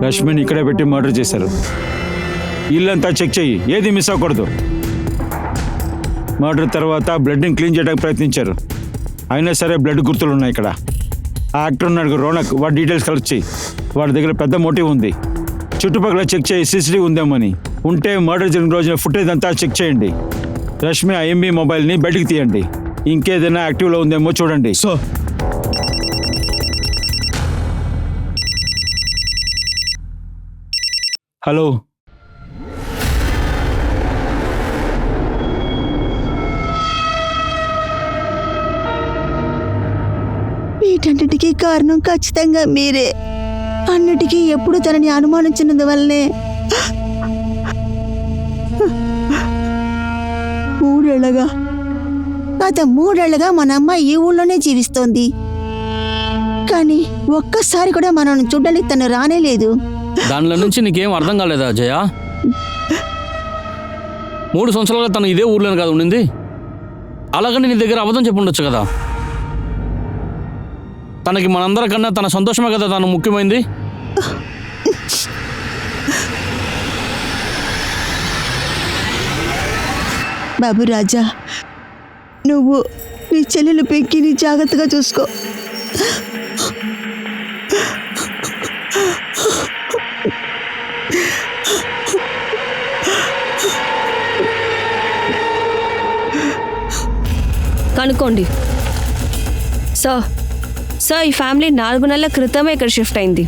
రష్మిని ఇక్కడే పెట్టి మర్డర్ చేశారు. ఇల్లంతా చెక్ చెయ్యి, ఏది మిస్ అవ్వకూడదు. మర్డర్ తర్వాత బ్లడ్ని క్లీన్ చేయడానికి ప్రయత్నించారు. అయినా సరే బ్లడ్ గుర్తులు ఉన్నాయి ఇక్కడ. ఆ యాక్టర్ ఉన్నాడు రోనక్, వాడి డీటెయిల్స్ కలెక్ట్ చేయి. వాడి దగ్గర పెద్ద మోటివ్ ఉంది. చుట్టుపక్కల చెక్ చేయి, CCTV ఉందేమని. ఉంటే మర్డర్ జరిగిన రోజున ఫుటేజ్ అంతా చెక్ చేయండి. రష్మి IMB మొబైల్ని బయటికి తీయండి. ఇంకేదైనా యాక్టివ్లో ఉందేమో చూడండి. హలో, వీటన్నిటికీ కారణం ఖచ్చితంగా మీరే. అన్నిటికీ ఎప్పుడు తనని అనుమానించినందువల్లనే 3 ఏళ్లుగా, గత 3 ఏళ్లుగా మన అమ్మాయి ఈ ఊళ్ళోనే జీవిస్తోంది. కానీ ఒక్కసారి కూడా మనం చూడడానికి తను రానేలేదు. దానిలో నుంచి నీకేం అర్థం కాలేదా జయ? 3 సంవత్సరాలుగా తను ఇదే ఊర్లోనే కాదు ఉండింది. అలాగని నీ దగ్గర అబద్ధం చెప్పుండొచ్చు కదా. తనకి మనందరికన్నా తన సంతోషమే కదా తను ముఖ్యమైంది. బాబు రాజా, నువ్వు నీ చెల్లెలు పెంకిని జాగ్రత్తగా చూసుకో. కనుక్కోండి. సార్, ఈ ఫ్యామిలీ 4 నెలల క్రితమే ఇక్కడ షిఫ్ట్ అయింది.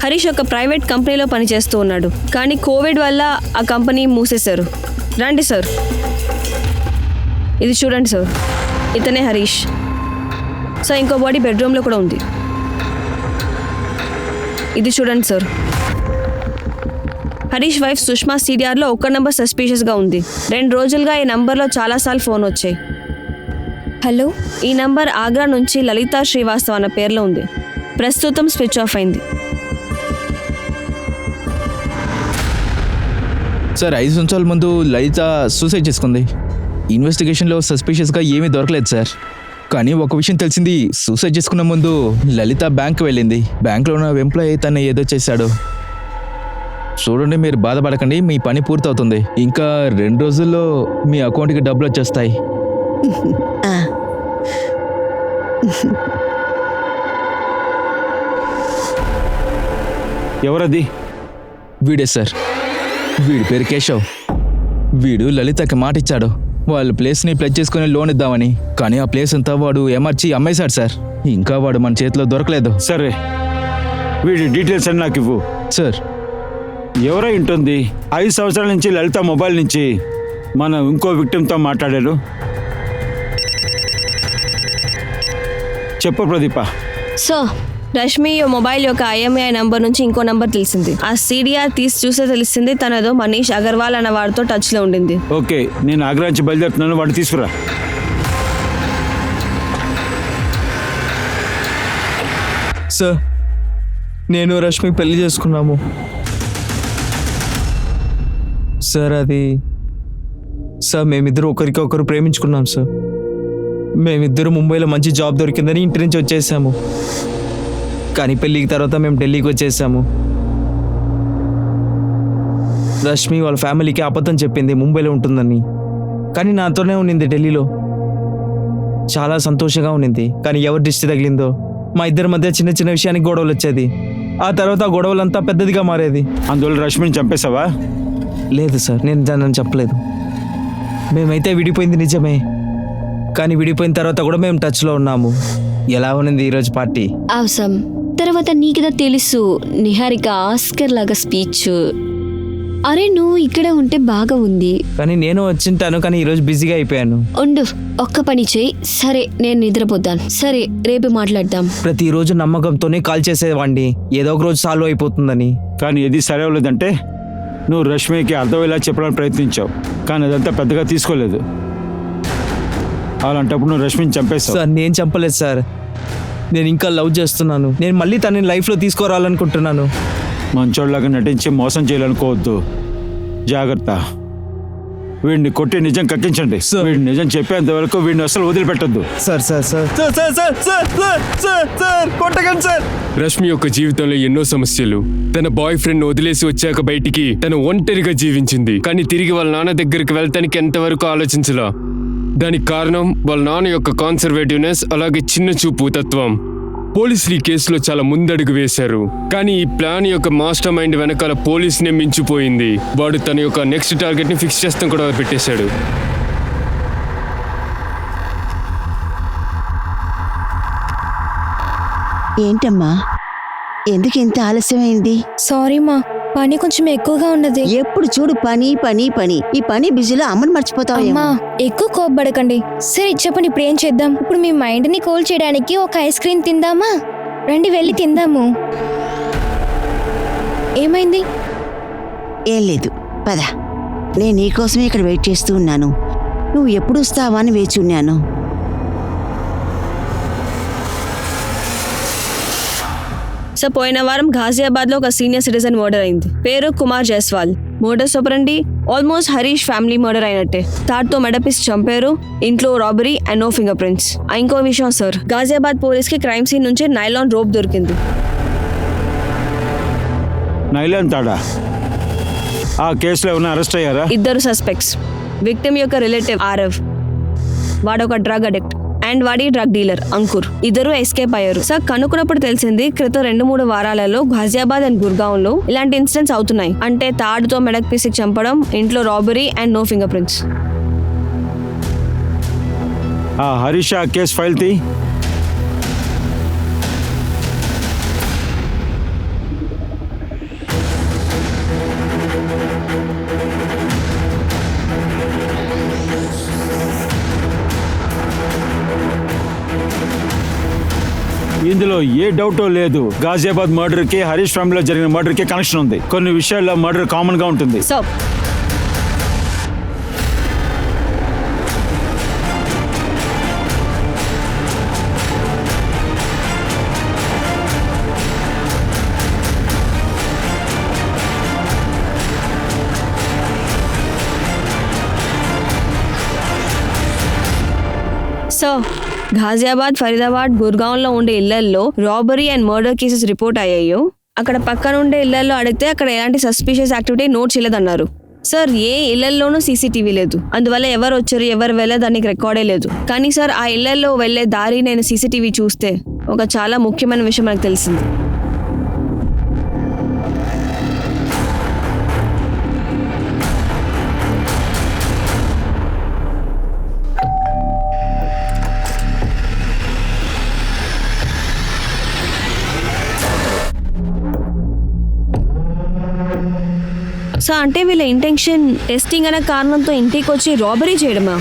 హరీష్ ఒక ప్రైవేట్ కంపెనీలో పనిచేస్తూ ఉన్నాడు. కానీ కోవిడ్ వల్ల ఆ కంపెనీ మూసేశారు. రండి సార్, ఇది చూడండి సార్, ఇతనే హరీష్. సార్, ఇంకో బాడీ బెడ్రూమ్లో కూడా ఉంది. ఇది చూడండి సార్, హరీష్ వైఫ్ సుష్మా CDRలో ఒక నెంబర్ సస్పీషియస్గా ఉంది. 2 రోజులుగా ఈ నంబర్లో చాలాసార్లు ఫోన్ వచ్చాయి. హలో, ఈ నంబర్ ఆగ్రా నుంచి లలితా శ్రీవాస్తవ్ అన్న పేర్లో ఉంది. ప్రస్తుతం స్విచ్ ఆఫ్ అయింది. సార్ 5 సంవత్సరాల ముందు లలిత సూసైడ్ చేసుకుంది. ఇన్వెస్టిగేషన్లో సస్పిషియస్గా ఏమీ దొరకలేదు సార్. కానీ ఒక విషయం తెలిసింది, సూసైడ్ చేసుకున్న ముందు లలిత బ్యాంక్ వెళ్ళింది. బ్యాంక్లో ఉన్న ఎంప్లాయీ తను ఏదో చేశాడు. చూడండి, మీరు బాధపడకండి, మీ పని పూర్తవుతుంది. ఇంకా 2 రోజుల్లో మీ అకౌంట్కి డబ్బులు వచ్చేస్తాయి. ఆ, ఎవరది? వీడే సార్, వీడి పేరు కేశవ్. వీడు లలితకి మాట ఇచ్చాడు వాళ్ళ ప్లేస్ని ప్లెజ్ చేసుకుని లోన్ ఇద్దామని. కానీ ఆ ప్లేస్ అంతా వాడు ఎమర్చి అమ్మేశాడు సార్. ఇంకా వాడు మన చేతిలో దొరకలేదు. సరే, వీడి డీటెయిల్స్ అని నాకు ఇవ్వు. సార్, ఎవరై ఉంటుంది? 5 సంవత్సరాల నుంచి లలిత మొబైల్ నుంచి మనం ఇంకో విక్టిమ్తో మాట్లాడారు. చెప్పు ప్రదీప. సో రష్మి మొబైల్ యొక్క IMEI నంబర్ నుంచి ఇంకో నంబర్ తెలిసింది. ఆ CDR తీసి చూస్తే తెలిసింది తనదో మనీష్ అగర్వాల్ అన్న వాడితో టచ్ లో ఉండింది. ఓకే, నేను ఆగ్రా నుంచి బయలుదేరుతున్నాను, వాడిని తీసుకురా. సార్, నేను రష్మి పెళ్లి చేసుకున్నాము సార్. సార్ మేమిద్దరు ఒకరికొకరు ప్రేమించుకున్నాం సార్. మేమిద్దరు ముంబైలో మంచి జాబ్ దొరికిందని ఇంటి నుంచి వచ్చేసాము. కానీ పెళ్ళికి తర్వాత మేము ఢిల్లీకి వచ్చేసాము. రష్మి వాళ్ళ ఫ్యామిలీకి అబద్ధం చెప్పింది ముంబైలో ఉంటుందని. కానీ నాతోనే ఉన్నింది ఢిల్లీలో. చాలా సంతోషంగా ఉన్నింది. కానీ ఎవరి దృష్టి తగిలిందో మా ఇద్దరి మధ్య చిన్న చిన్న విషయానికి గొడవలు వచ్చేది. ఆ తర్వాత ఆ గొడవలంతా పెద్దదిగా మారేది. అందువల్ల రష్మిని చంపేశావా? లేదు సార్, నేను దాన్ని చెప్పలేదు. మేమైతే విడిపోయింది నిజమే, కానీ విడిపోయిన తర్వాత కూడా మేము టచ్లో ఉన్నాము. ఎలా ఉన్నింది ఈరోజు పార్టీ? అవసరం. తర్వాత నీకుదా తెలుసు నిహారిక ఆస్కర్ లాగా స్పీచ్. అరే నువ్వు ఇక్కడ ఉంటే బాగా ఉంది. కానీ నేను వచ్చింటాను, కానీ ఈరోజు బిజీగా అయిపోయాను. ఉండు, ఒక్క పని చేయి. సరే నేను నిద్రపోతాను. సరే రేపు మాట్లాడదాం. ప్రతిరోజు నమ్మకంతోనే కాల్ చేసేవాడిని, ఏదో ఒక రోజు సాల్వ్ అయిపోతుందని. కానీ ఏది సరే అవ్వలేదంటే నువ్వు రష్మికి అర్థమయ్యేలా చెప్పడానికి ప్రయత్నించావు, కానీ అదంతా పెద్దగా తీసుకోలేదు. అలాంటప్పుడు నువ్వు రష్మిని చంపేస్తావు. సార్ నేను చంపలేదు సార్, నేను ఇంకా లవ్ చేస్తున్నాను. నేను మళ్ళీ తనని లైఫ్లో తీసుకురావాలనుకుంటున్నాను. మంచోళ్ళలాగా నటించి మోసం చేయాలనుకోవద్దు, జాగ్రత్త. వీడిని కొట్టి నిజం కక్కించండి. వీడిని నిజం చెప్పేంత వరకు వీడిని అసలు వదిలిపెట్టద్దు. Sir sir sir sir sir sir sir sir sir కొట్టకండి సార్. రష్మి యొక్క జీవితంలో ఎన్నో సమస్యలు. తన బాయ్ ఫ్రెండ్ వదిలేసి వచ్చాక బయటికి తను ఒంటరిగా జీవించింది. కానీ తిరిగి వాళ్ళ నాన్న దగ్గరికి వెళ్తానికి ఎంతవరకు ఆలోచించలా. దానికి కారణం వాళ్ళ నాన్న యొక్క కాన్సర్వేటివ్నెస్, అలాగే చిన్న చూపు తత్వం. పోలీసులు ఈ కేసులో చాలా ముందడుగు వేశారు. కానీ ఈ ప్లాన్ యొక్క మాస్టర్ మైండ్ వెనకాల పోలీసునే మించిపోయింది. వాడు తన యొక్క నెక్స్ట్ టార్గెట్ ని ఫిక్స్ చేస్తాం కూడా పెట్టేశాడు. ఏంటమ్మా, ఎందుకు ఇంత ఆలస్యమైంది? సారీ మా, పని కొంచెం ఎక్కువగా ఉన్నది. ఎప్పుడు చూడు పని పని పని. ఈ పని బిజీలో అమ్మని మర్చిపోతావు. అమ్మా ఎక్కువ కోప్పడకండి. సరే చెప్పండి, ఇప్పుడు ఏం చేద్దాం? ఇప్పుడు మీ మైండ్ ని కూల్ చేయడానికి ఒక ఐస్ క్రీమ్ తిందామా? రండి వెళ్ళి తిందాము. ఏమైంది? ఏం లేదు, పద. నేను నీకోసమే ఇక్కడ వెయిట్ చేస్తూ ఉన్నాను. నువ్వు ఎప్పుడు వస్తావా అని వేచి ఉన్నాను. సో పోయిన వారం ఘాజియాబాద్ లో ఒక సీనియర్ సిటిజన్ మర్డర్ అయింది. పేరు కుమార్ జైస్వాల్. మర్డర్స్ ఆపరండి ఆల్మోస్ట్ హరీష్ ఫ్యామిలీ మర్డర్ అయినట్టే. తాడుతో మెడపిసి చంపారు. ఇంట్లో robbery and no fingerprints. ఇంకో విషయం సార్, ఘాజియాబాద్ పోలీస్ కి క్రైమ్ సీన్ నుంచి నైలాన్ రోప్ దొరికింది. నైలాన్ తాడా? ఆ కేసులో ఏమైనా అరెస్ట్ అయ్యారా? 2 సస్పెక్ట్స్. విక్టిమ్ యొక్క రిలేటివ్ ఆరవ్, వాడొక డ్రగ్ అడిక్ట్, అండ్ వాడి డ్రగ్ డీలర్ అంకుర్. 2 ఎస్కేప్ అయ్యారు. సార్ కనుక్కున్నప్పుడు తెలిసింది క్రితం 2-3 వారాలలో ఘాజియాబాద్ అండ్ గుర్గాంలో ఇలాంటి ఇన్సిడెంట్స్ అవుతున్నాయి. అంటే తాడుతో మెడక్ పీసికి చంపడం, ఇంట్లో robbery and no fingerprints. ఆ హరీష్ ఆ కేసు ఫైల్ తీ. ఇందులో ఏ డౌటో లేదు. ఘాజియాబాద్ మర్డర్ కి హరీష్ ఫ్యామిలీలో జరిగిన మర్డర్ కి కనెక్షన్ ఉంది. కొన్ని విషయాల్లో మర్డర్ కామన్ గా ఉంటుంది. సో ఘాజియాబాద్, ఫరీదాబాద్, గుర్గాంలో ఉండే ఇళ్లల్లో robbery and murder cases report అయ్యాయో అక్కడ పక్కన ఉండే ఇళ్లలో అడిగితే అక్కడ ఎలాంటి సస్పిషియస్ యాక్టివిటీ నోట్ చేయలేదన్నారు. సార్, ఏ ఇళ్లలోనూ సీసీటీవీ లేదు, అందువల్ల ఎవరు వచ్చారు ఎవరు వెళ్ళే దానికి రికార్డే లేదు. కానీ సార్, ఆ ఇళ్లలో వెళ్లే దారి నేను సీసీటీవీ చూస్తే ఒక చాలా ముఖ్యమైన విషయం నాకు తెలిసింది. సో అంటే వీళ్ళ ఇంటెన్షన్ టెస్టింగ్ అనే కారణంతో ఇంటికి వచ్చి రాబరీ చేయడమా?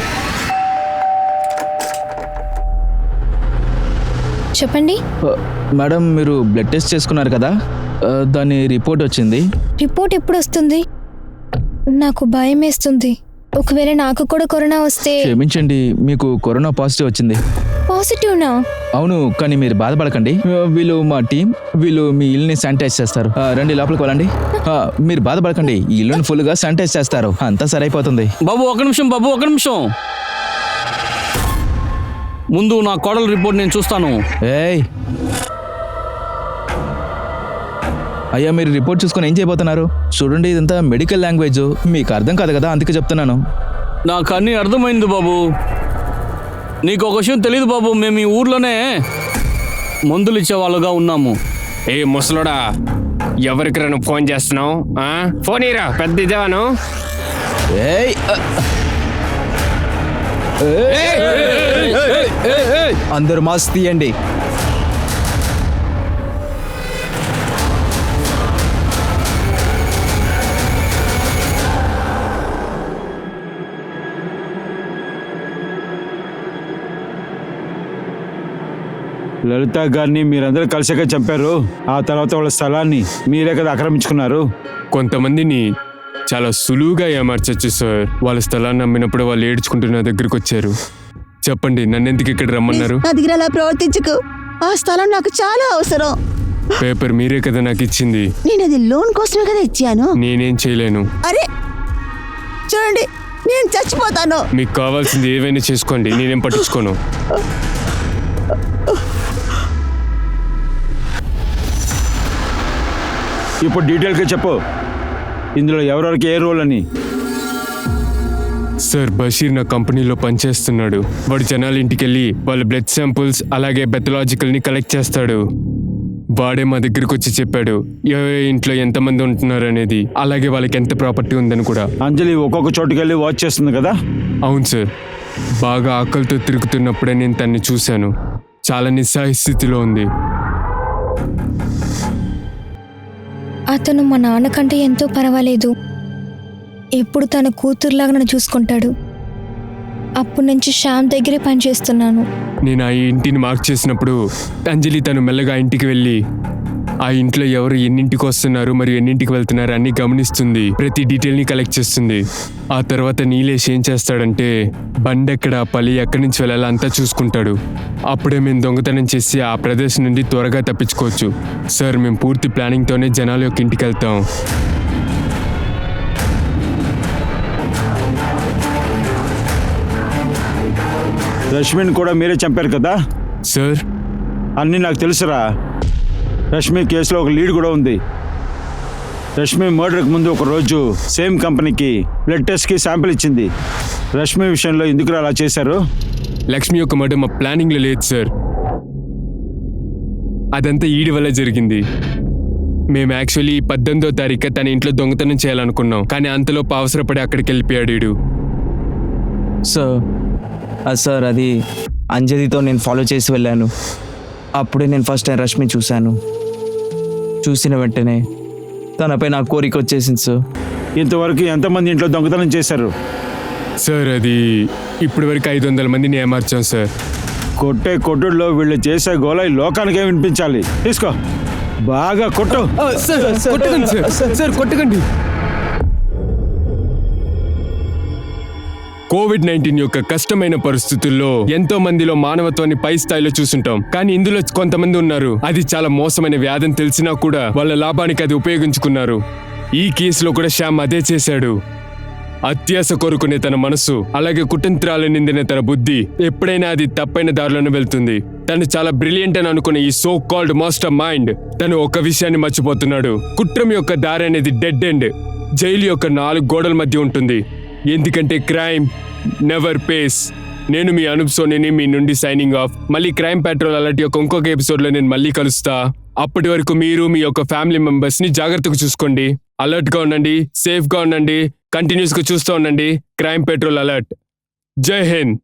చెప్పండి. మేడం, మీరు బ్లడ్ టెస్ట్ చేసుకున్నారు కదా, దాని రిపోర్ట్ వచ్చింది. రిపోర్ట్ ఎప్పుడు వస్తుంది? నాకు భయం వేస్తుంది. ఒకవేళ నాకు కూడా కరోనా వస్తే. క్షమించండి, మీకు కరోనా పాజిటివ్ వచ్చింది. పాజిటివ్నా? అవును, కానీ మీరు బాధపడకండి. వీళ్ళు మా టీం, వీళ్ళు మీ ఇల్లుని శానిటైజ్ చేస్తారు. రండి లోపలికి వెళ్ళండి. మీరు బాధపడకండి, ఈ ఇల్లుని ఫుల్గా శానిటైజ్ చేస్తారు, అంతా సరైపోతుంది. బాబు ఒక నిమిషం, బాబు ఒక నిమిషం. ముందు నా కోడల రిపోర్ట్ నేను చూస్తాను. ఏయ్ అయ్యా, మీరు రిపోర్ట్ చూసుకొని ఏం చేయబోతున్నారు? చూడండి, ఇదంతా మెడికల్ లాంగ్వేజ్, మీకు అర్థం కాదు కదా, అందుకే చెప్తున్నాను. నాకు అన్నీ అర్థమైంది బాబు. నీకు ఒక విషయం తెలియదు బాబు, మేము ఈ ఊర్లోనే మందులు ఇచ్చేవాళ్ళుగా ఉన్నాము. ఏ ముసలోడా, ఎవరికి నువ్వు ఫోన్ చేస్తున్నావు? ఫోన్ ఇరా, పెద్ద ఇదేవాను. ఏయ్ అందరూ మాస్క్ తీయండి. లలిత గారిని మీరందరూ కలిసాక చంపారు. ఆ తర్వాత వాళ్ళ స్థలాన్ని మీరే కదా ఆక్రమించుకున్నారు. కొంతమందిని చాలా సులువుగా ఏమార్చచ్చు సార్. వాళ్ళ స్థలాన్ని అమ్మినప్పుడు వాళ్ళు ఏడ్చుకుంటూ నా దగ్గరికి వచ్చారు. చెప్పండి, నన్ను ఎందుకు ఇక్కడ రమ్మన్నారు? నా దగ్గర అలా ప్రవర్తించకు. ఆ స్థలం నాకు చాలా అవసరం. పేపర్ మీరే కదా నాకు ఇచ్చింది. నేను అది లోన్ కోసమే కదా ఇచ్చాను. నేనేం చేయలేను. అరే చూడండి, నేను చచ్చిపోతాను. మీకు కావాల్సింది ఏవైనా చేసుకోండి, నేనేం పట్టించుకోను. ఇప్పుడు డీటెయిల్గా చెప్పు, ఇందులో ఎవరెవరికి ఏ రోల్ అని. సార్, బషీర్ నా కంపెనీలో పనిచేస్తున్నాడు. వాడు జనాల ఇంటికి వెళ్ళి వాళ్ళ బ్లడ్ శాంపుల్స్ అలాగే పెథలాజికల్ని కలెక్ట్ చేస్తాడు. వాడే మా దగ్గరికి వచ్చి చెప్పాడు ఏ ఇంట్లో ఎంతమంది ఉంటున్నారు అనేది, అలాగే వాళ్ళకి ఎంత ప్రాపర్టీ ఉందని కూడా. అంజలి ఒక్కొక్క చోటుకి వెళ్ళి వాచ్ చేస్తుంది కదా? అవును సార్, బాగా ఆకలితో తిరుగుతున్నప్పుడే నేను తన్ని చూశాను. చాలా నిస్సహాయ స్థితిలో ఉంది. అతను మా నాన్నకంటే ఎంతో పర్వాలేదు. ఎప్పుడు తన కూతురులాగా నన్ను చూసుకుంటాడు. అప్పటి నుంచి శ్యామ్ దగ్గరే పనిచేస్తున్నాను. నేను ఆ ఇంటిని మార్క్ చేసినప్పుడు అంజలి తను మెల్లగా ఇంటికి వెళ్ళి ఆ ఇంట్లో ఎవరు ఎన్నింటికి వస్తున్నారు మరియు ఎన్నింటికి వెళ్తున్నారు అన్ని గమనిస్తుంది. ప్రతి డీటెయిల్ని కలెక్ట్ చేస్తుంది. ఆ తర్వాత నీలేష్ ఏం చేస్తాడంటే బండి ఎక్కడ పలి ఎక్కడి నుంచి వెళ్ళాలో అంతా చూసుకుంటాడు. అప్పుడే మేము దొంగతనం చేసి ఆ ప్రదేశం నుండి త్వరగా తప్పించుకోవచ్చు. సార్, మేము పూర్తి ప్లానింగ్తోనే జనాల యొక్క ఇంటికి వెళ్తాం. రష్మిని కూడా మీరే చంపారు కదా? సార్, అన్నీ నాకు తెలుసురా. రష్మి కేసులో ఒక లీడ్ కూడా ఉంది. రష్మి మర్డర్కి ముందు ఒక రోజు సేమ్ కంపెనీకి బ్లడ్ టెస్ట్కి శాంపిల్ ఇచ్చింది. రష్మి విషయంలో ఎందుకు అలా చేశారు? లక్ష్మి యొక్క మర్డర్ మా ప్లానింగ్లో లేదు సార్. అదంతా ఈడి వల్ల జరిగింది. మేము యాక్చువల్లీ 18వ తారీఖు తన ఇంట్లో దొంగతనం చేయాలనుకున్నాం, కానీ అంతలోపు అవసరపడి అక్కడికి వెళ్ళిపోయాడు ఈడు. సార్ అది అంజలితో నేను ఫాలో చేసి వెళ్ళాను. అప్పుడే నేను ఫస్ట్ టైం రష్మి చూశాను. చూసిన వెంటనే తనపై నా కోరిక వచ్చేసింది సార్. ఇంతవరకు ఎంతమంది ఇంట్లో దొంగతనం చేశారు? సార్, అది ఇప్పటి వరకు 500 మందిని ఏమార్చాం సార్. కొట్టే కొట్టుడులో వీళ్ళు చేసే గోల ఈ లోకానికే వినిపించాలి. తీసుకో, బాగా కొట్టు. కొట్టకండి. కోవిడ్-19 యొక్క కష్టమైన పరిస్థితుల్లో ఎంతో మందిలో మానవత్వాన్ని పై స్థాయిలో చూసుంటాం. కానీ ఇందులో కొంతమంది ఉన్నారు, అది చాలా మోసమైన వ్యాధని తెలిసినా కూడా వాళ్ళ లాభానికి అది ఉపయోగించుకున్నారు. ఈ కేసులో కూడా శ్యామ్ అదే చేశాడు. అత్యాశ కోరుకునే తన మనసు, అలాగే కుతంత్రాలు నిందిన తన బుద్ధి ఎప్పుడైనా అది తప్పైన దారిలోనే వెళ్తుంది. తను చాలా బ్రిలియంట్ అని అనుకునే ఈ సో కాల్డ్ మాస్టర్ మైండ్ తను ఒక విషయాన్ని మర్చిపోతున్నాడు. కుట్రం యొక్క దారి అనేది డెడ్ ఎండ్. జైలు యొక్క 4 గోడల మధ్య ఉంటుంది. ఎందుకంటే క్రైమ్ నెవర్ పేస్. నేను మీ అనూప్ సోనీని మీ నుండి సైనింగ్ ఆఫ్. మళ్ళీ క్రైమ్ పెట్రోల్ అలర్ట్ యొక్క ఇంకొక ఎపిసోడ్లో నేను మళ్ళీ కలుస్తా. అప్పటి వరకు మీరు మీ యొక్క ఫ్యామిలీ మెంబర్స్ ని జాగ్రత్తగా చూసుకోండి. అలర్ట్ గా ఉండండి, సేఫ్ గా ఉండండి, కంటిన్యూస్ గా చూస్తూ ఉండండి. Crime petrol alert. జై హింద్.